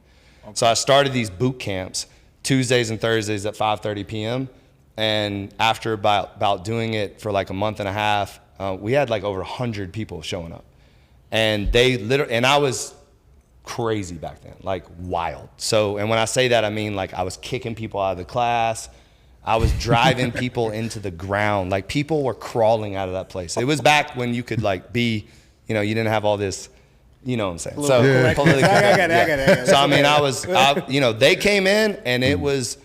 Okay. So I started these boot camps Tuesdays and Thursdays at 5:30 p.m. And after about doing it for like a month and a half, we had like over 100 people showing up. And they literally, and I was crazy back then, like wild. So, and when I say that, I mean like I was kicking people out of the class. I was driving people into the ground. Like people were crawling out of that place. It was back when you could like be, you know, you didn't have all this You know what I'm saying? Politically correct. I get it. So I mean, they came in and it was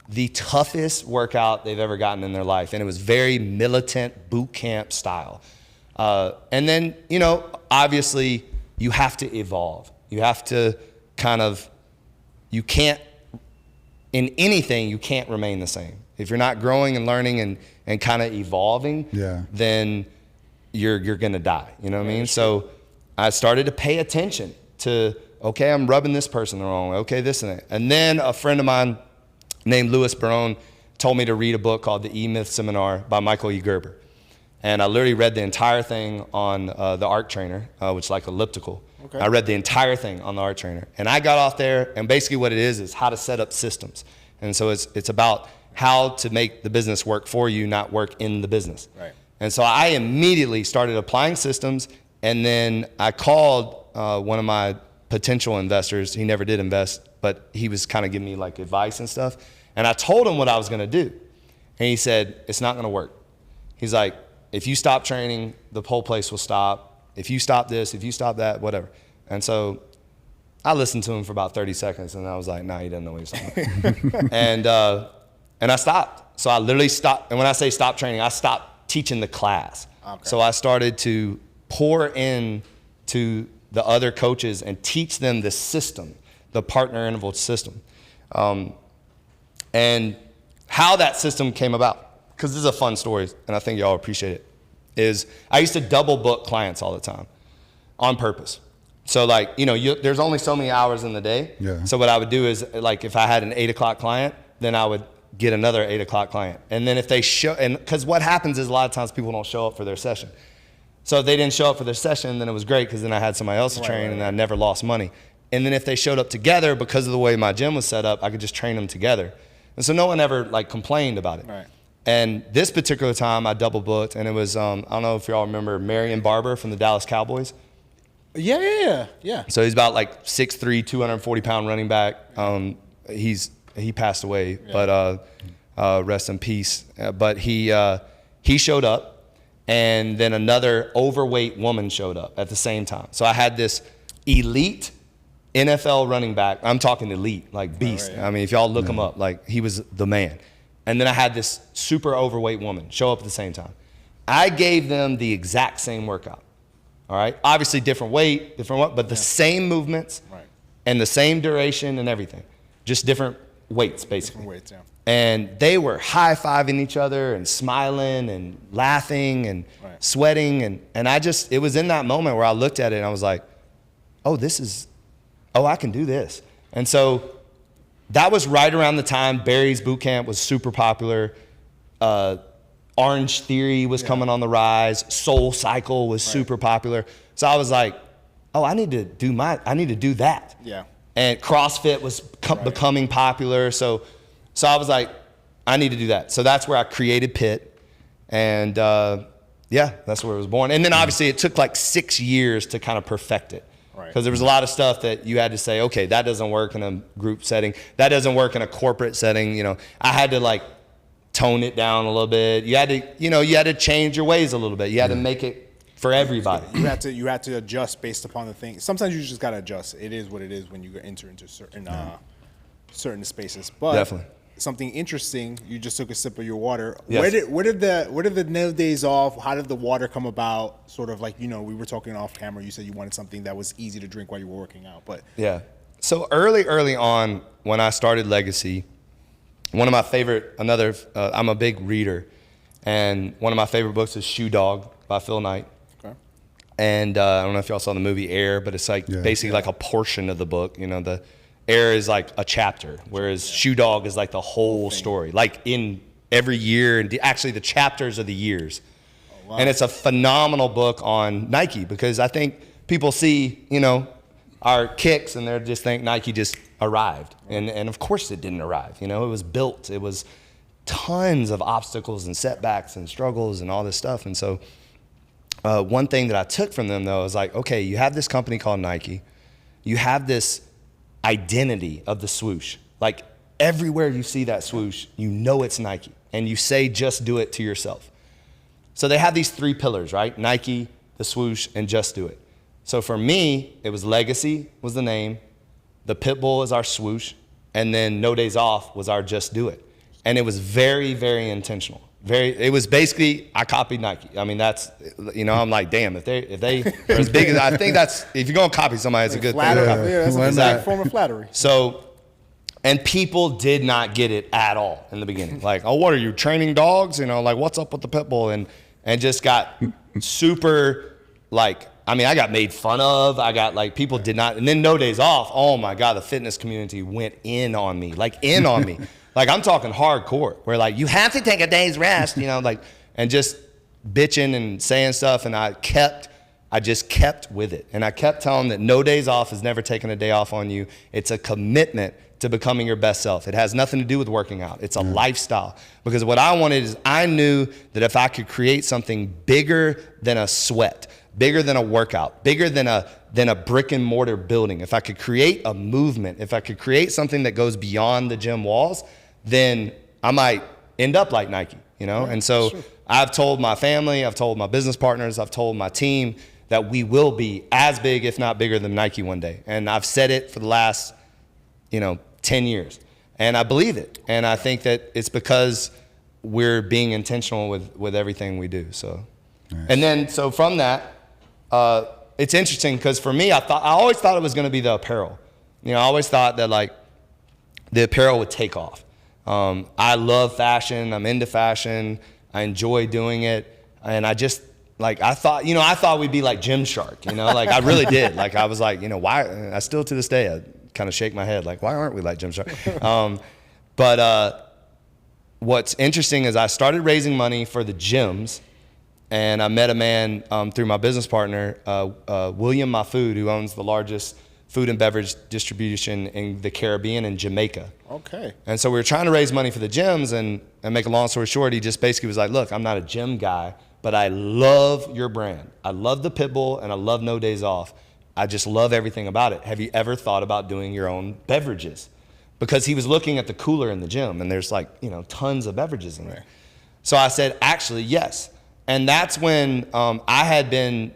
the toughest workout they've ever gotten in their life, and it was very militant boot camp style. And then, obviously you have to evolve. You have to you can't, in anything, you can't remain the same. If you're not growing and learning and kind of evolving, then you're gonna die. You know what I mean? So I started to pay attention to, okay, I'm rubbing this person the wrong way. Okay, this and that. And then a friend of mine named Louis Barone told me to read a book called The E-Myth Seminar by Michael E. Gerber. And I literally read the entire thing on the Art Trainer, which is like elliptical. Okay. I read the entire thing on the Art Trainer. And I got off there, and basically what it is how to set up systems. And so it's about how to make the business work for you, not work in the business. Right. And so I immediately started applying systems, and then I called one of my potential investors. He never did invest, but he was kind of giving me like advice and stuff. And I told him what I was gonna do. And he said, it's not gonna work. He's like, if you stop training, the whole place will stop. If you stop this, if you stop that, whatever. And so I listened to him for about 30 seconds, and I was like, nah, he doesn't know what he's talking about. And I stopped. So I literally stopped. And when I say stop training, I stopped teaching the class. Okay. So I started to pour in to the other coaches and teach them the system, the partner interval system. And how that system came about, because this is a fun story, and I think y'all appreciate it, is I used to double book clients all the time on purpose. So like, there's only so many hours in the day. Yeah. So what I would do is, like, if I had an 8 o'clock client, then I would get another 8 o'clock client. And then if they because what happens is a lot of times people don't show up for their session. So if they didn't show up for their session, then it was great, because then I had somebody else to train, and I never lost money. And then if they showed up together, because of the way my gym was set up, I could just train them together. And so no one ever complained about it. Right. And this particular time I double booked, and it was, I don't know if y'all remember Marion Barber from the Dallas Cowboys. Yeah. So he's about 6'3", 240-pound running back. He passed away, but rest in peace. But he showed up, and then another overweight woman showed up at the same time. So I had this elite NFL running back. I'm talking elite, like beast. Right, yeah. I mean, if y'all look him up, he was the man. And then I had this super overweight woman show up at the same time. I gave them the exact same workout. All right, obviously different weight, but the same movements, and the same duration and everything, just different weights, basically. Different weights, yeah. And they were high-fiving each other and smiling and laughing and sweating, and it was in that moment where I looked at it and I was like, oh, I can do this. And so that was right around the time Barry's Boot Camp was super popular. Orange Theory was coming on the rise. Soul Cycle was super popular. So I was like, oh, I need to do that. Yeah. And CrossFit was becoming popular. So I was like, I need to do that. So that's where I created P.I.T. And that's where it was born. And then obviously it took 6 years to kind of perfect it. Because there was a lot of stuff that you had to say, okay, that doesn't work in a group setting. That doesn't work in a corporate setting. I had to tone it down a little bit. You had to change your ways a little bit. You had to make it for everybody. You had to adjust based upon the thing. Sometimes you just gotta adjust. It is what it is when you enter into certain spaces. But definitely. Something interesting. You just took a sip of your water. Yes. Where did the no days off? How did the water come about? Sort of we were talking off camera. You said you wanted something that was easy to drink while you were working out. But yeah. So early on when I started Legacy, one of my favorite, I'm a big reader, and one of my favorite books is Shoe Dog by Phil Knight. Okay. And I don't know if y'all saw the movie Air, but it's basically a portion of the book. The Air is a chapter, whereas Shoe Dog is the whole story. In every year, and actually the chapters are the years. Oh, wow. And it's a phenomenal book on Nike, because I think people see, our kicks and they just think Nike just arrived. And of course it didn't arrive. It was built. It was tons of obstacles and setbacks and struggles and all this stuff. And so one thing that I took from them, though, is okay, you have this company called Nike. You have this identity of the swoosh. Everywhere you see that swoosh, it's Nike. And you say, just do it to yourself. So they have these 3 pillars, right? Nike, the swoosh, and just do it. So for me, it was Legacy was the name, the Pitbull is our swoosh, and then No Days Off was our Just Do It. And it was very, very intentional. It was basically, I copied Nike. I mean, that's, I'm like, damn, if they are as big as, I think that's, if you're going to copy somebody, it's a good Flattery. thing. Yeah, that's Exactly. a form of flattery. So, and people did not get it at all in the beginning. Like, oh, what are you, training dogs? Like, what's up with the pit bull? And just got super, like, I mean, I got made fun of. I got, like, people did not. And then No Days Off, oh, my God, the fitness community went in on me. Like, I'm talking hardcore, where, like, you have to take a day's rest, and just bitching and saying stuff. And I just kept with it. And I kept telling them that No Days Off is never taking a day off on you. It's a commitment to becoming your best self. It has nothing to do with working out. It's a lifestyle. Because what I wanted is, I knew that if I could create something bigger than a sweat, bigger than a workout, bigger than a brick and mortar building, if I could create a movement, if I could create something that goes beyond the gym walls, then I might end up like Nike, And so I've told my family, I've told my business partners, I've told my team that we will be as big, if not bigger than Nike one day. And I've said it for the last, 10 years. And I believe it. And I think that it's because we're being intentional with everything we do. So, nice. And then, so from that, it's interesting because for me, I always thought it was going to be the apparel. I always thought that, like, the apparel would take off. I love fashion. I'm into fashion. I enjoy doing it. And I just, like, I thought we'd be like Gymshark, like I really did. Like, I was like, why? I still, to this day, I kind of shake my head like, why aren't we like Gymshark? But what's interesting is I started raising money for the gyms, and I met a man through my business partner, William Mahfood, who owns the largest food and beverage distribution in the Caribbean and Jamaica. Okay. And so we were trying to raise money for the gyms, and make a long story short, he just basically was like, look, I'm not a gym guy, but I love your brand. I love the Pitbull, and I love No Days Off. I just love everything about it. Have you ever thought about doing your own beverages? Because he was looking at the cooler in the gym, and there's, like, tons of beverages in there. So I said, actually, yes. And that's when I had been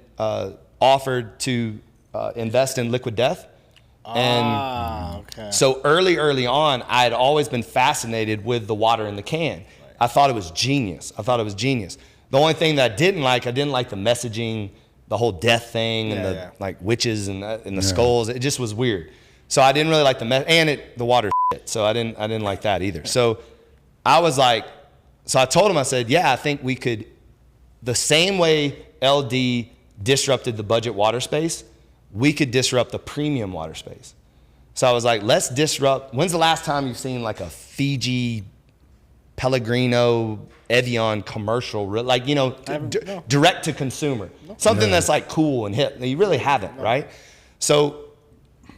offered to invest in Liquid Death. And okay. So early on, I had always been fascinated with the water in the can. Right. I thought it was genius. The only thing that I didn't like the messaging, the whole death thing, and the like witches and the skulls. It just was weird. So I didn't really like the water shit. So I didn't like that either. So I was like, so I told him, I said, yeah, I think we could, the same way LD disrupted the budget water space, we could disrupt the premium water space. So I was like, let's disrupt. When's the last time you've seen like a Fiji, Pellegrino, Evian commercial, like, direct to consumer? Something that's like cool and hip. You really haven't, right? So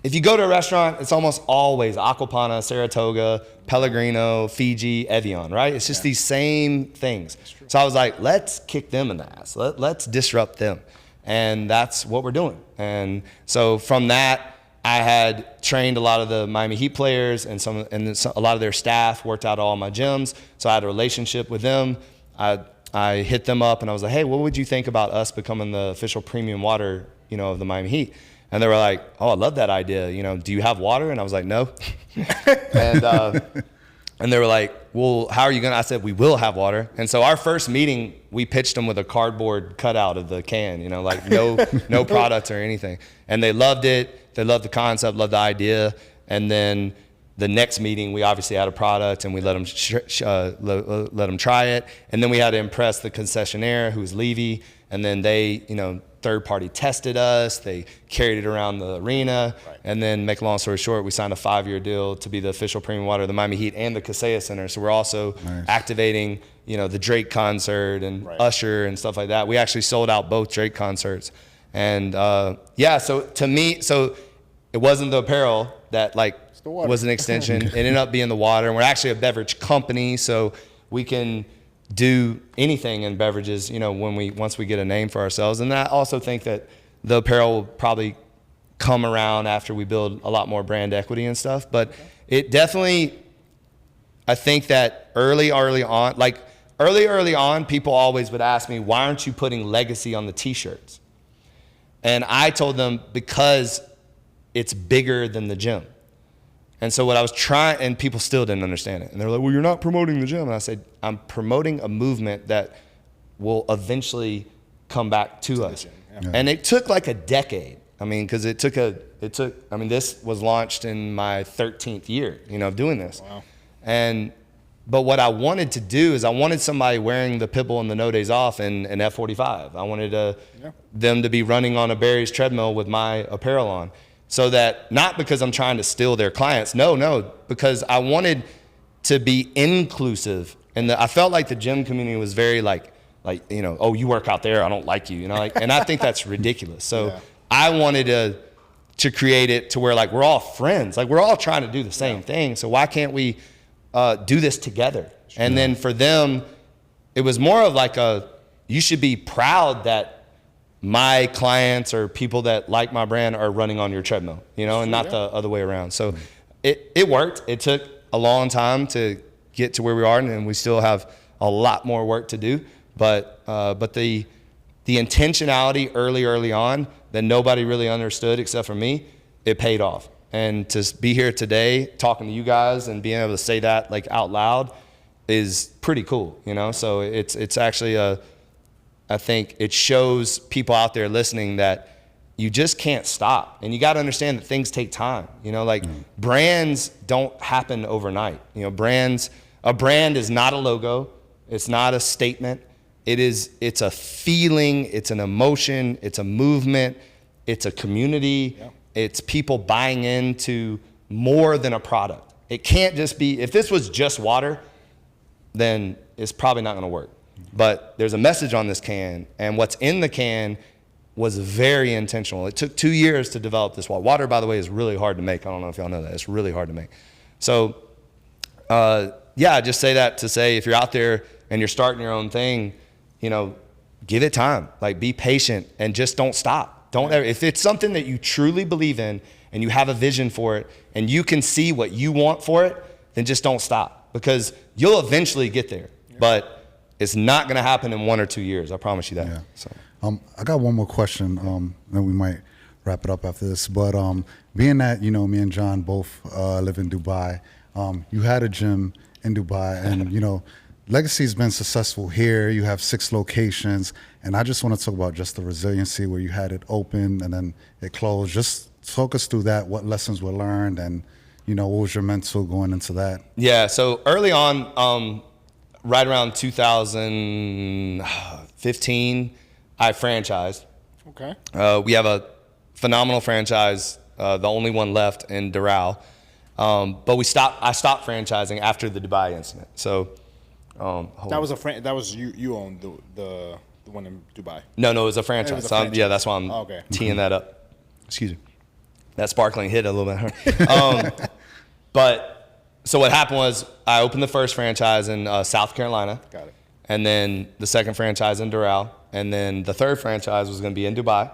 if you go to a restaurant, it's almost always Aquapana, Saratoga, Pellegrino, Fiji, Evian, right? It's just these same things. So I was like, let's kick them in the ass. Let's disrupt them. And that's what we're doing. And so from that, I had trained a lot of the Miami Heat players, and a lot of their staff worked out all my gyms. So I had a relationship with them. I hit them up, and I was like, hey, what would you think about us becoming the official premium water, of the Miami Heat? And they were like, oh, I love that idea. Do you have water? And I was like, no. And they were like, well, how are you going to? I said, we will have water. And so our first meeting, we pitched them with a cardboard cutout of the can, like no product or anything. And they loved it. They loved the concept, loved the idea. And then the next meeting, we obviously had a product, and we let them try it. And then we had to impress the concessionaire, who was Levy. And then they, third party tested us. They carried it around the arena. Right. And then, make a long story short, we signed a 5-year deal to be the official premium water of the Miami Heat and the Kaseya Center. So we're also activating, the Drake concert and Usher and stuff like that. We actually sold out both Drake concerts. And so to me, it wasn't the apparel that was an extension. It ended up being the water. And we're actually a beverage company, so we can do anything in beverages, once we get a name for ourselves. And I also think that the apparel will probably come around after we build a lot more brand equity and stuff. But it definitely, I think that early on, people always would ask me, why aren't you putting Legacy on the t-shirts? And I told them because it's bigger than the gym. And so what I was trying, and people still didn't understand it. And they're like, well, you're not promoting the gym. And I said, I'm promoting a movement that will eventually come back to us. Yeah. And it took like a decade. I mean, because this was launched in my 13th year, of doing this. Wow. But what I wanted to do is I wanted somebody wearing the Pitbull and the No Days Off in an F45. I wanted them to be running on a Barry's treadmill with my apparel on. So that, not because I'm trying to steal their clients, no, because I wanted to be inclusive. And I felt like the gym community was very oh, you work out there, I don't like you, and I think that's ridiculous. So I wanted to create it to where we're all friends, we're all trying to do the same thing. So why can't we do this together? Sure. And then for them, it was more of you should be proud that my clients or people that like my brand are running on your treadmill, and not the other way around. So it worked. It took a long time to get to where we are, and we still have a lot more work to do. But the intentionality early on that nobody really understood except for me, it paid off. And to be here today talking to you guys and being able to say that out loud is pretty cool, So it's actually I think it shows people out there listening that you just can't stop. And you got to understand that things take time. Brands don't happen overnight. A brand is not a logo. It's not a statement. It's a feeling, it's an emotion, it's a movement, it's a community. Yeah. It's people buying into more than a product. It can't just be, if this was just water, then it's probably not going to work. But there's a message on this can, and what's in the can was very intentional. It took 2 years to develop this water. Water, by the way, is really hard to make. I don't know if y'all know that. It's really hard to make. So, I just say that to say if you're out there and you're starting your own thing, give it time. Be patient and just don't stop. Don't ever, if it's something that you truly believe in and you have a vision for it and you can see what you want for it, then just don't stop, because you'll eventually get there. Yeah. But it's not going to happen in 1 or 2 years. I promise you that. Yeah. So. I got one more question, then we might wrap it up after this. But being that, me and John both live in Dubai, you had a gym in Dubai, and, Legacy's been successful here. You have 6 locations, and I just want to talk about just the resiliency where you had it open and then it closed. Just talk us through that, what lessons were learned, and, what was your mental going into that? Yeah, so early on, right around 2015, I franchised. Okay. We have a phenomenal franchise, the only one left in Durant. But I stopped franchising after the Dubai incident. So that was you owned the one in Dubai. No, it was a franchise. It was a franchise. Yeah, that's why I'm teeing that up. Excuse me. That sparkling hit a little bit hard. But so what happened was I opened the first franchise in South Carolina. Got it. And then the second franchise in Durant. And then the third franchise was going to be in Dubai.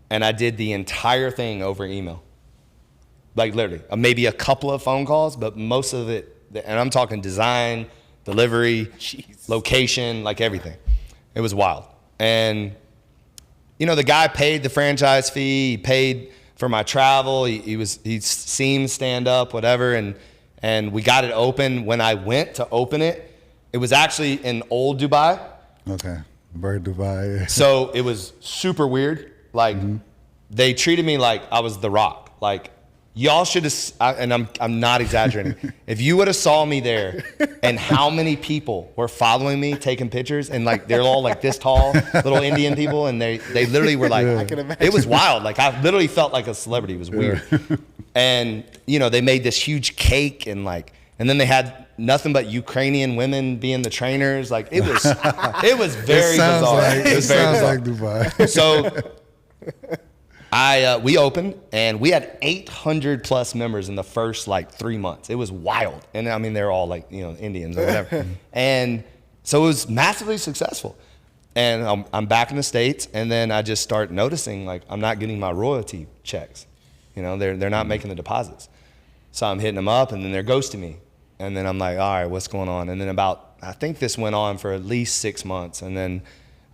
And I did the entire thing over email. Literally, maybe a couple of phone calls, but most of it, and I'm talking design, delivery, location, everything. It was wild. And, the guy paid the franchise fee, he paid for my travel, he'd seen stand up, whatever, and we got it open. When I went to open it, it was actually in old Dubai. Okay, very Dubai. So it was super weird. They treated me like I was The Rock. Y'all should have, and I'm not exaggerating. If you would have saw me there and how many people were following me, taking pictures, and they're all this tall, little Indian people, and they literally were I can imagine. It was wild. I literally felt like a celebrity. It was weird. And, they made this huge cake and then they had nothing but Ukrainian women being the trainers. It was very bizarre. It was very bizarre. Like Dubai. So we opened and we had 800 plus members in the first 3 months. It was wild. And they're all Indians or whatever. And so it was massively successful. And I'm back in the States, and then I just start noticing I'm not getting my royalty checks. They're not making the deposits. So I'm hitting them up, and then they're ghosting me. And then I'm like, all right, what's going on? And then I think this went on for at least 6 months. And then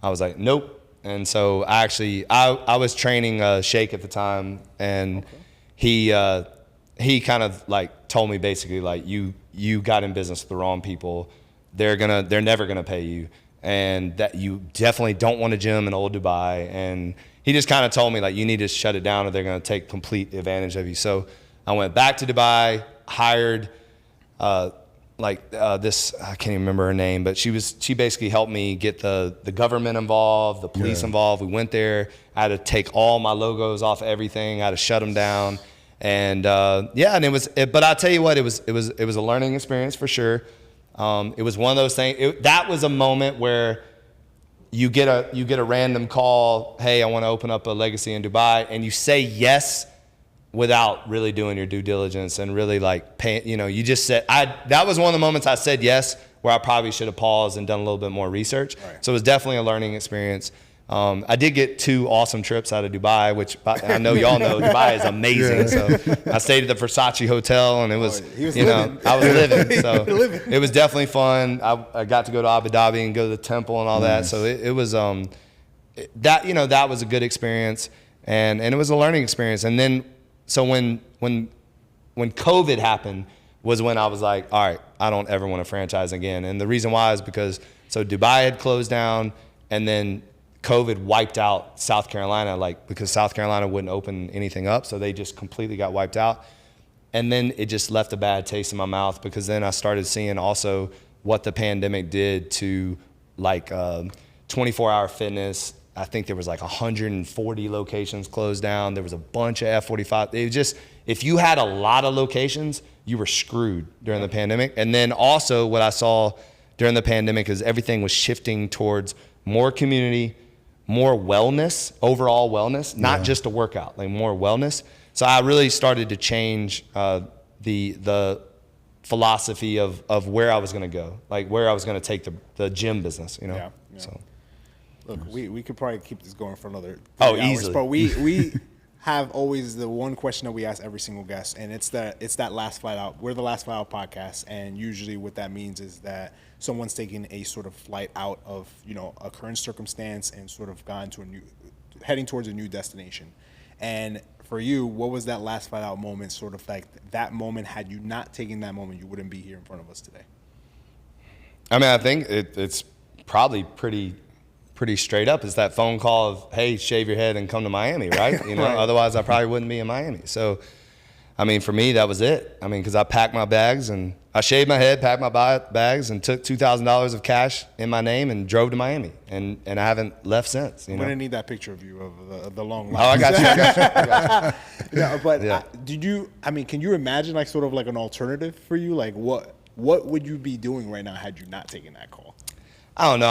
I was like, nope, And so I was training Shake at the time, and he kind of like told me basically like you got in business with the wrong people. They're never gonna pay you, and that you definitely don't want a gym in old Dubai. And he just kind of told me like you need to shut it down or they're gonna take complete advantage of you. So I went back to Dubai, hired this, I can't even remember her name, but she basically helped me get the government involved, the police involved. We went there. I had to take all my logos off everything. I had to shut them down. And but I'll tell you what, it was a learning experience for sure. It was one of those things. That was a moment where you get a random call. Hey, I want to open up a legacy in Dubai, and you say yes without really doing your due diligence and really like paying. You just said that was one of the moments I said yes, where I probably should have paused and done a little bit more research. Right. So it was definitely a learning experience. I did get 2 awesome trips out of Dubai, which I know y'all know Dubai is amazing. So I stayed at the Versace Hotel, and it was, I was living. So it was definitely fun. I got to go to Abu Dhabi and go to the temple and all that. So it was that was a good experience, and it was a learning experience. And then so when COVID happened was when I was like, all right, I don't ever want to franchise again. And the reason why is because Dubai had closed down, and then COVID wiped out South Carolina, because South Carolina wouldn't open anything up, so they just completely got wiped out. And then it just left a bad taste in my mouth, because then I started seeing also what the pandemic did to 24-hour fitness. I think there was 140 locations closed down. There was a bunch of F45. It was just, if you had a lot of locations, you were screwed during the pandemic. And then also what I saw during the pandemic is everything was shifting towards more community, more wellness, overall wellness, not just a workout, more wellness. So I really started to change the philosophy of where I was going to go, where I was going to take the gym business, Yeah. So, look, we could probably keep this going for another 3 hours, easily. But we have always the one question that we ask every single guest, and it's that last flight out. We're the Last Flight Out podcast, and usually what that means is that someone's taking a sort of flight out of a current circumstance and sort of heading towards a new destination. And for you, what was that last flight out moment? Sort of like that moment. Had you not taken that moment, you wouldn't be here in front of us today. I mean, I think it's probably pretty straight up. It's that phone call of, hey, shave your head and come to Miami, right? Right. Otherwise I probably wouldn't be in Miami. So, I mean, for me, that was it. I mean, because I packed my bags and I shaved my head, packed my bags, and took $2,000 of cash in my name and drove to Miami. And I haven't left since. I'm gonna need that picture of you of the long line. Oh, I got you. Yeah, but can you imagine sort of an alternative for you? What would you be doing right now had you not taken that call? I don't know.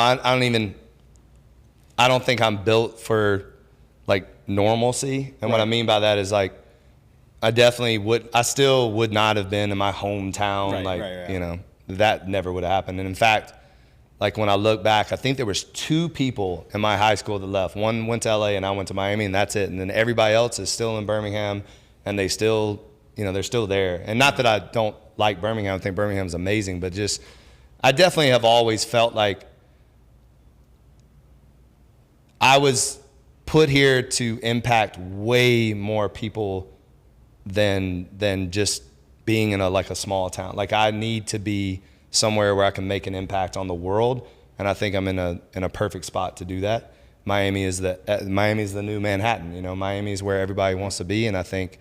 I don't think I'm built for normalcy. And what I mean by that is I still would not have been in my hometown. That never would have happened. And in fact, when I look back, I think there was 2 people in my high school that left. One went to LA and I went to Miami, and that's it. And then everybody else is still in Birmingham, and they still, they're still there. And not that I don't like Birmingham. I think Birmingham's amazing, but just, I definitely have always felt like I was put here to impact way more people than just being in a small town. I need to be somewhere where I can make an impact on the world, and I think I'm in a perfect spot to do that. Miami is the new Manhattan. Miami is where everybody wants to be, and I think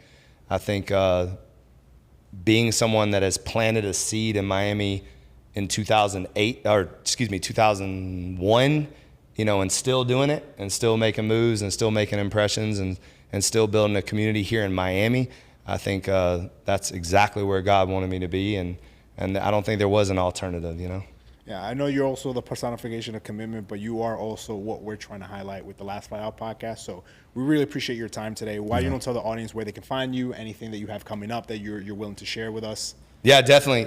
being someone that has planted a seed in Miami in 2001. And still doing it, and still making moves, and still making impressions, and still building a community here in Miami. I think that's exactly where God wanted me to be, and I don't think there was an alternative, Yeah, I know you're also the personification of commitment, but you are also what we're trying to highlight with the Last Flight Out podcast. So we really appreciate your time today. Why you don't tell the audience where they can find you, anything that you have coming up that you're willing to share with us? Yeah, definitely.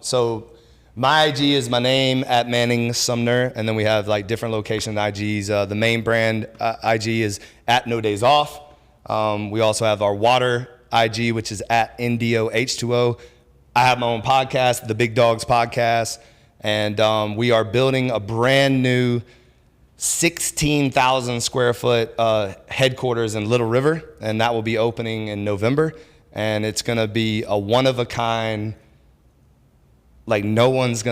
So my IG is my name at Manning Sumner, and then we have different location IGs. The main brand IG is at No Days Off. We also have our water IG, which is at NDOH2O. I have my own podcast, the Big Dogs Podcast, and we are building a brand new 16,000 square foot headquarters in Little River, and that will be opening in November. And it's gonna be a one-of-a-kind, like no one's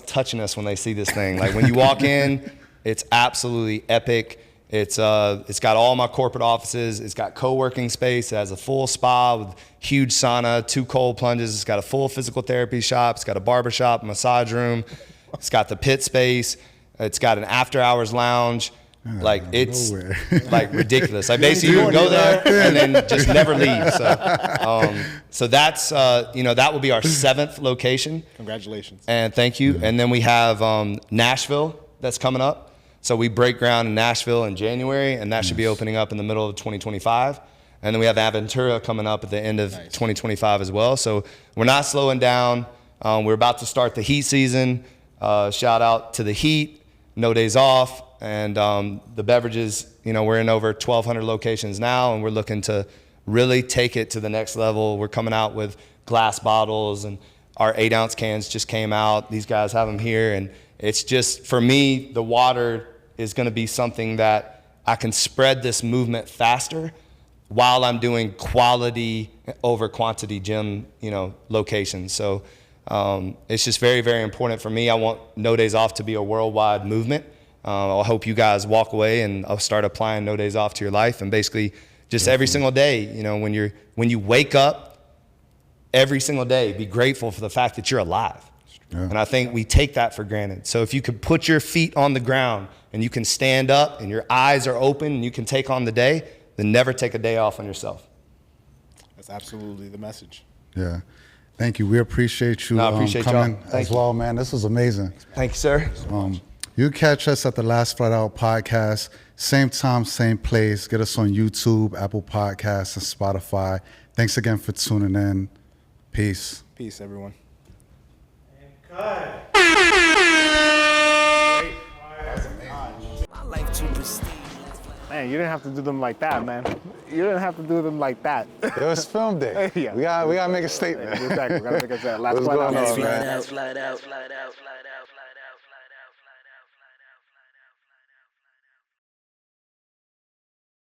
touching us when they see this thing. Like when you walk in, it's absolutely epic. It's got all my corporate offices. It's got co-working space. It has a full spa with huge sauna, 2 cold plunges. It's got a full physical therapy shop. It's got a barber shop, massage room. It's got the pit space. It's got an after hours lounge. Like it's like ridiculous. I basically would go there and then just never leave. So that's that will be our 7th location. Congratulations. And thank you. And then we have Nashville that's coming up. So we break ground in Nashville in January, and that should be opening up in the middle of 2025. And then we have Aventura coming up at the end of 2025 as well. So we're not slowing down. We're about to start the heat season. Shout out to the Heat, no days off. And the beverages, we're in over 1,200 locations now, and we're looking to really take it to the next level. We're coming out with glass bottles, and our 8-ounce cans just came out. These guys have them here, and it's just, for me, the water is going to be something that I can spread this movement faster while I'm doing quality over quantity gym, locations. So it's just very, very important for me. I want No Days Off to be a worldwide movement. I hope you guys walk away and I'll start applying No Days Off to your life, and basically just every single day, when you wake up every single day, be grateful for the fact that you're alive. Yeah. And I think we take that for granted. So if you could put your feet on the ground and you can stand up and your eyes are open and you can take on the day, then never take a day off on yourself. That's absolutely the message. Yeah. Thank you. We appreciate you appreciate coming y'all. as well, man. This was amazing. Thank you, sir. You catch us at the Last Flight Out podcast, same time, same place. Get us on YouTube, Apple Podcasts, and Spotify. Thanks again for tuning in. Peace. Peace, everyone. Man, you didn't have to do them like that, man. You didn't have to do them like that. It was film day. Yeah. We gotta make a statement. Exactly. We gotta make a statement. Last What's one going out. on, man? Flat out.